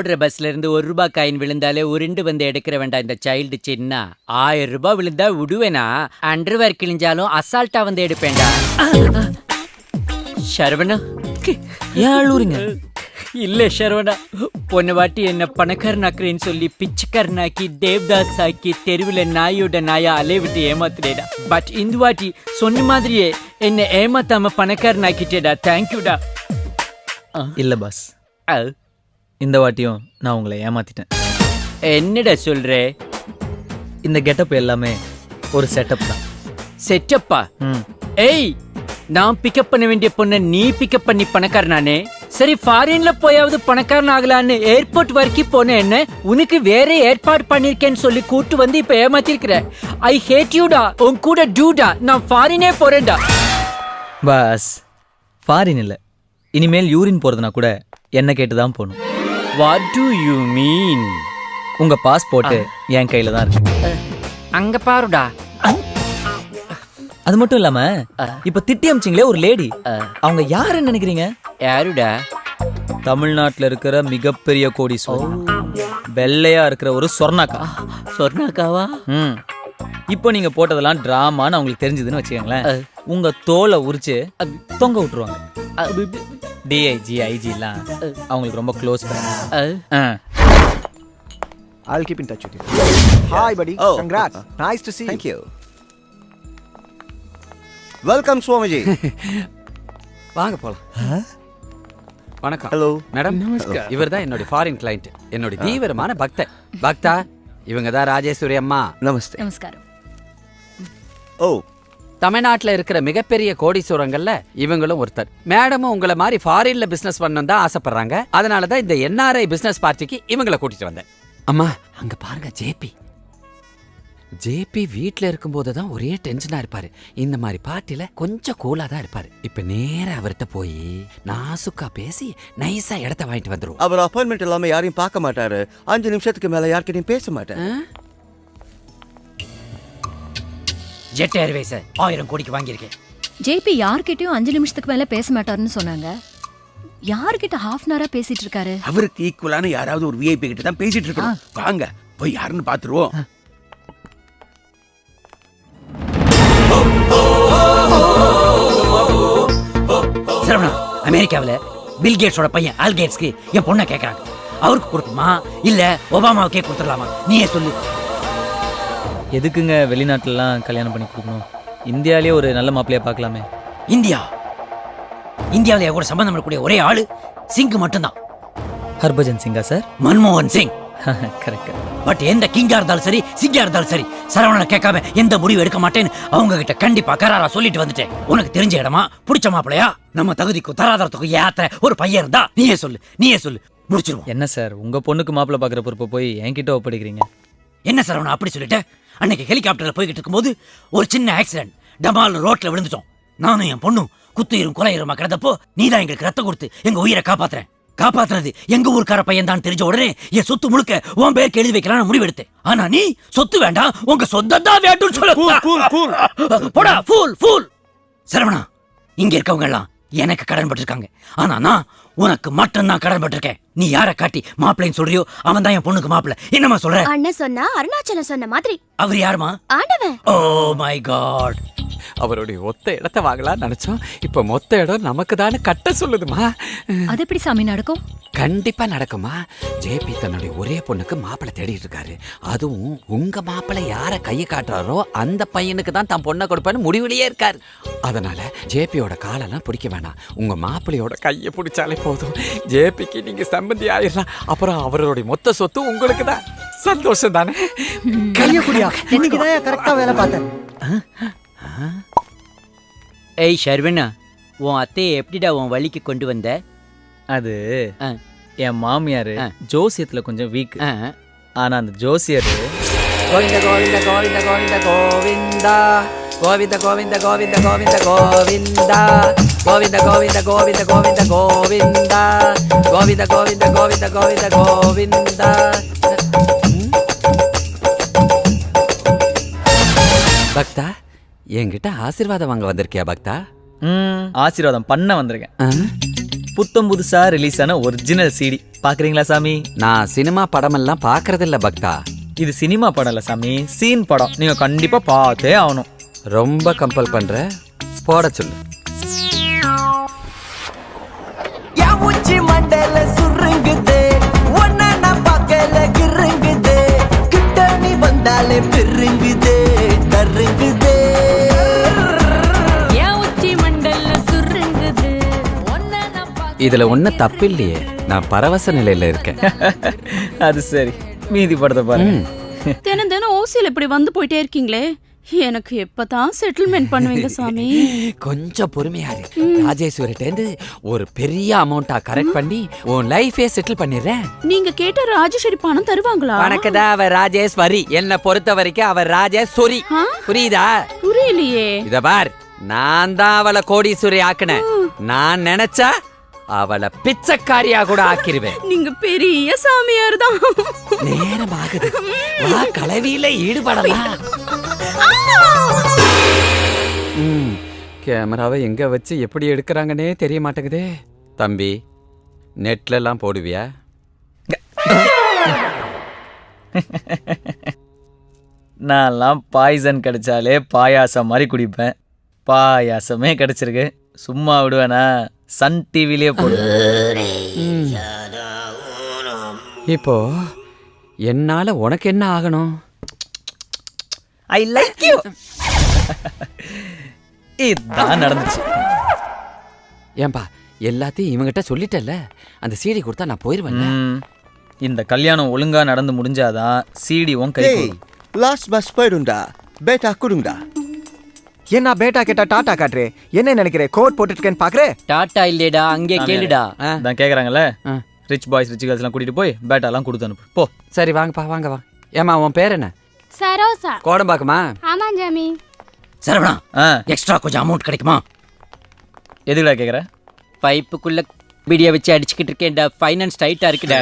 ஓடுற பஸ்ல இருந்து ₹1 காயின் விழுந்தாலே உருண்டு வந்து எடுக்கிற வேண்டாம் இந்த சைல்டு சின்ன. ₹1000 விழுந்தா விடுவேனா? அண்டர்வேர் கிழிஞ்சாலும் அசால்ட்டா வந்து எடுப்பேன்டா. சரவணா, ஏன் அழுவுறீங்க? இல்ல சரவணா, பொண்ணு வாட்டி என்ன பணக்காரனாக்குறேன்னு சொல்லி பிச்சைக்காரனாக்கி தேவ்தாஸ் ஆக்கி தெருவில் நாயோட நாயா அலைய விட்டு ஏமாத்துறேடா. பட் இந்த வாட்டி சொன்ன மாதிரியே என்ன ஏமாத்தாம பணக்காரனாக்கிட்டேடா. தேங்க்யூடா. இல்ல பாஸ், இந்த வாட்டியும் நான் உங்களை ஏமாத்திட்டேன். என்னடா சொல்ற? இந்த கெட்டப் எல்லாமே ஒரு செட்டப் தான். செட்டப்பா? ஏய், நான் பிக்கப் பண்ண வேண்டிய பொண்ணை நீ பிக்கப் பண்ணி பணக்காரனானே. சரி, ஃபாரின்ல போயாவது பணக்காரன் ஆகலான்னு ஏர்போர்ட் வரைக்கும் போன என்ன உனக்கு வேற ஏற்பாடு பண்ணிருக்கேன்னு சொல்லி கூட்டு வந்து இப்ப ஏமாத்திருக்கிற. ஐ ஹேட் யூடா. உன் கூட டூடா. நான் ஃபாரினே போறேன்டா. பாஸ், ஃபாரின் இல்ல, இனிமேல் யூரின் போறதுனா கூட என்ன கேட்டுதான் போகணும். What to you mean? உங்க பாஸ்போர்ட் என் கையில தான் இருக்கு. அங்க பாருடா. அது மட்டும் இல்லாம இப்ப திட்டி அமிச்சிங்களே ஒரு லேடி, அவங்க யாருன்னு நினைக்கிறீங்க? யாருடா? தமிழ்நாட்டுல இருக்கிற மிகப்பெரிய கோடீஸ்வரர், வெள்ளையா இருக்கிற ஒரு சொர்ணாக்கா. சொர்ணாக்காவா? இப்போ நீங்க போட்டதெல்லாம் டிராமான்னு அவங்களுக்கு தெரிஞ்சதுன்னு வச்சுக்கோங்களேன், உங்க தோலை உரிச்சு தொங்க விட்டுருவாங்க. டிஐஜி ஐஜி எல்லாம் அவங்களுக்கு ரொம்ப close. I'll keep in touch with you. Hi buddy. Congrats. Nice to see you. Thank you. Welcome Swamiji. வாங்க போலாம். வணக்கம். Hello. மேடம், நமஸ்கார். இவர்தான் என்னோட ஃபாரின் கிளையண்ட், என்னோட தீவிரமான பக்தர். பக்தா, இவங்க தான் ராஜேஸ்வரி அம்மா. Namaste. நமஸ்காரம். Oh, தமிழ்நாட்டுல இருக்கிற மிகப்பெரிய கோடீஸ்வரங்கள்ல இவங்களும் ஒருத்தர். மேடமும் உங்களை மாதிரி ஃபாரின்ல பிசினஸ் பண்ணணும் தான் ஆசைப்படுறாங்க. அதனாலதான் இந்த என்ஆர்ஐ பிசினஸ் பார்ட்டிக்கு இவங்களை கூட்டிட்டு வந்தேன். அம்மா, அங்க பாருங்க ஜேபி. ஜேபி வீட்டில் இருக்கும்போது தான் ஒரே டென்ஷனா இருப்பாரு. இந்த மாதிரி பார்ட்டில கொஞ்சம் கூலா தான் இருப்பாரு. இப்ப நேரா அவர்கிட்ட போய் நாசுக்கா பேசி நைஸா இடத்த வாங்கிட்டு வந்துருவோம். அவர் அப்பாயின்மெண்ட் இல்லாம யாரையும் பார்க்க மாட்டாரு. 5 நிமிஷத்துக்கு மேல யார்கிட்டயும் பேச மாட்டாரு. ஜெட் ஏர்வேஸ் 1000 கோடிக்கு வாங்கியிருக்கேன். ஜேபி யார்கிட்டயும் 5 நிமிஷத்துக்கு மேல பேச மாட்டாருன்னு சொன்னாங்க. யார்கிட்ட ஹாஃப் அன் ஹவரா பேசிட்டு இருக்காரு? அவருக்கு ஈக்குவலான யாராவது ஒரு விஐபி கிட்ட தான் பேசிட்டு இருக்கோம். வாங்க போய் யாருன்னு பாத்துருவோம். சரவணா, அமெரிக்காவில் பில் கேட்ஸோட பையன் ஆல் கேட்ஸ்க்கு என் பொண்ணை கேட்கறாங்க. அவருக்கு கொடுக்குமா இல்ல ஒபாமாவுக்கே கொடுத்துடலாமா? நீயே சொல்லு. எதுக்குங்க வெளிநாட்டுலலாம் கல்யாணம் பண்ணி கொடுக்கணும்? இந்தியாவிலேயே ஒரு நல்ல மாப்பிள்ளையா பார்க்கலாமே. இந்தியாவில் கூட சம்பந்தம் பண்ணக்கூடிய ஒரே ஆளு சிங் மட்டும்தான். ஹர்பஜன் சிங்கா சார்? மன்மோகன் சிங். கரெக்ட். பட் எந்த கிங்கா இருந்தாலும் சரி, சிங்கா இருந்தாலும் சரி, சரவணனை கேட்காம எந்த முடிவு எடுக்க மாட்டேன்னு அவங்க கிட்ட கண்டிப்பா கராரா சொல்லிட்டு வந்துட்டேன். உனக்கு தெரிஞ்ச இடமா, பிடிச்ச மாப்பிளையா, நம்ம தகுதிக்கும் தராதரத்துக்கும் ஏத்த ஒரு பையன் இருந்தா நீயே சொல்லு முடிச்சிருவோம். என்ன சார், உங்க பொண்ணுக்கு மாப்பிள்ளை பார்க்குற பொறுப்பை போய் என்கிட்ட ஒப்படைக்கிறீங்க? என்ன சரவணா அப்படி சொல்லிட்ட? அன்னைக்கு ஹெலிகாப்டர்ல போய்கிட்டு இருக்கும்போது ஒரு சின்ன ஆக்சிடென்ட், டமால் ரோட்ல விழுந்துட்டோம். நானும் என் பொண்ணும் குத்துயிரும் கொலையுமா கிடந்தப்போ நீதான் எங்களுக்கு ரத்தம் கொடுத்து எங்க உயிரை காப்பாத்துறது எங்க ஊருக்கார பையன் தான் தெரிஞ்ச உடனே என் சொத்து முழுக்க உன் பேருக்கு எழுதி வைக்கலாம்னு முடிவு எடுத்தேன். ஆனா நீ சொத்து வேண்டாம், உங்க சொந்தம் தான் வேண்டும்னு சொல்ல. போடா ஃபூல். சரவணா, இங்க இருக்கவங்க எல்லாம் எனக்கு கடன் பட்டிருக்காங்க. ஆனா நான் உனக்கு மட்டும்தான் கடன் பட்டிருக்கேன். நீ யாரை காட்டி மாப்பிள்ளைன்னு சொல்றியோ அவன் தான் என் பொண்ணுக்கு மாப்பிள்ளை. என்னமா சொல்ற? அண்ணன் சொன்னா அருணாச்சலம் சொன்ன மாதிரி. அவர் யாருமா? ஆண்டவன். Oh my god. அவருடைய ஒத்த இடத்த வாங்கலாம் நினைச்சோம். இப்ப மொத்த இடம் நமக்கு தானே கட்ட சொல்லுதுமா. அது எப்படி சாமி நடக்கும்? கண்டிப்பா நடக்குமா. ஜேபி தன்னுடைய ஒரே பொண்ணுக்கு மாப்பிள்ளை தேடிட்டு இருக்காரு. அதுவும் உங்க மாப்பிள்ளை யார கையை காட்டுறாரோ அந்த பையனுக்கு தான் தான் பொண்ணை கொடுப்பான்னு முடிவுலயே இருக்காரு. அதனால ஜேபியோட காலெல்லாம் பிடிக்க வேணாம், உங்க மாப்பிள்ளையோட கையை பிடிச்சாலே போதும். ஜேபிக்கு நீங்க சம்பந்தி ஆயிடலாம். அப்புறம் அவருடைய மொத்த சொத்து உங்களுக்கு தான். சந்தோஷம் தானே? கையக்குடியா, இன்னைக்கு தான் கரெக்டா வேலை பார்த்தேன். ஏய் ஷர்வனா, உன் அத்தையை எப்படிடா உன் வழிக்கு கொண்டு வந்த? அது என் மாமியாரு ஜோசியத்துல கொஞ்சம் வீக். ஆனா அந்த ஜோசியர் கோவிந்த கோவிந்த கோவிந்த கோவிந்த கோவிந்தா கோவிந்த கோவிந்த கோவிந்த கோவிந்த கோவிந்தா கோவிந்த கோவிந்த கோவிந்த கோவிந்த கோவிந்தா கோவிந்த கோவிந்த கோவிந்த கோவிந்த கோவிந்தா. பக்தா, என்கிட்ட ஆசீர்வாதம் வாங்க வந்திருக்கியா பக்தா? ஆசீர்வாதம் பண்ண வந்திருக்கேன். புத்தம் புதுசா ரிலீஸ் ஆன ஒரிஜினல் சிடி பாக்குறீங்களா சாமி? நான் சினிமா படமெல்லாம் பார்க்கறதில்ல பக்தா. இது சினிமா படம் இல்ல சாமி, சீன் படம். நீங்க கண்டிப்பா பார்த்தே ஆகணும். ரொம்ப கம்பல் பண்ற, போட சொல்லு. உச்சி மண்டல சுருங்குதே, ஒன்ன நான் பார்க்கல கிருங்குதே, கிட்ட நீ வந்தாலே பெருங்குதே தருங்குதே. இதுல ஒன்னும் தப்பு இல்லையே, நான் பரவச நிலையில இருக்கேன். அது சரி, மீதி படத்தை பாருங்க. தினம் தினம் ஓசியில் இப்படி வந்து போயிட்டே இருக்கீங்களே, எனக்கு எப்பதான் செட்டில்மெண்ட் பண்ணுவீங்க சாமி? கொஞ்சம் பொறுமையா இரு. ராஜேஸ்வரிட்டேந்து ஒரு பெரிய அமௌண்டா கரெக்ட் பண்ணி உன் லைஃபே செட்டில் பண்ணிடுறேன். நீங்க கேட்ட ராஜேஸ்வரி பணம் தருவாங்களா? உனக்குதான் அவ ராஜேஸ்வரி, என்ன பொறுத்த வரைக்கும் அவ ராஜேஸ்வரி. புரியுதா? புரியலையே. இத பார், நான் தான் அவளை கோடீஸ்வரி ஆக்குனேன். நான் நினைச்சா அவளை பிச்சைக்காரியா கூட ஆக்கிருவேன். நீங்க பெரிய சாமியார் தான். நேரம் ஆகுது, வா கலவியில ஈடுபடலாம். கேமராவை எங்க வச்சு எப்படி எடுக்கிறாங்கன்னே தெரிய மாட்டேங்குதே. தம்பி, நெட்ல எல்லாம் போடுவியா? நான்லாம் பாய்சன் கிடைச்சாலே பாயாசம் மாதிரி குடிப்பேன். பாயாசமே கிடைச்சிருக்கு, சும்மா விடுவேனா? சன் டிவிலே போடு. இப்போ என்னால உனக்கு என்ன ஆகணும்? I like you. இதான் நடந்துச்சு. ஏன்பா, எல்லாத்தையும் இவங்கிட்ட சொல்லிட்டல, அந்த சீடி கொடுத்தா நான் போயிருவேன். இந்த கல்யாணம் ஒழுங்கா நடந்து முடிஞ்சாதான் சிடி உன் கை. லாஸ்ட் பஸ் போயிடும்டா, பேட்டா கொடுங்கடா. என்ன பேட்டா கேட்டா டாட்டா காட்டுறே? என்ன நினைக்கிறே? கோட் போட்டுட்டு இருக்கேன்னு பாக்குறே? டாட்டா இல்லடா, அங்கே கேளுடா. தான் கேக்குறாங்கல்ல, ரிச் பாய்ஸ் ரிச் கேர்ள்ஸ் எல்லாம் கூட்டிட்டு போய் பேட்டா எல்லாம் கொடுத்து அனுப்பு போ. சரி வாங்கப்பா, வாங்க வா. ஏமா உன் பேர் என்ன? சரோசா. கோடம்பாக்குமா? ஆமா ஜாமி. சரவணா, எக்ஸ்ட்ரா கொஞ்சம் அமௌண்ட் கிடைக்குமா? எதுக்குடா கேக்குற? பைப்புக்குள்ள பிடிய வச்சு அடிச்சுக்கிட்டு இருக்கேன்டா, ஃபைனான்ஸ் டைட்டா இருக்குடா.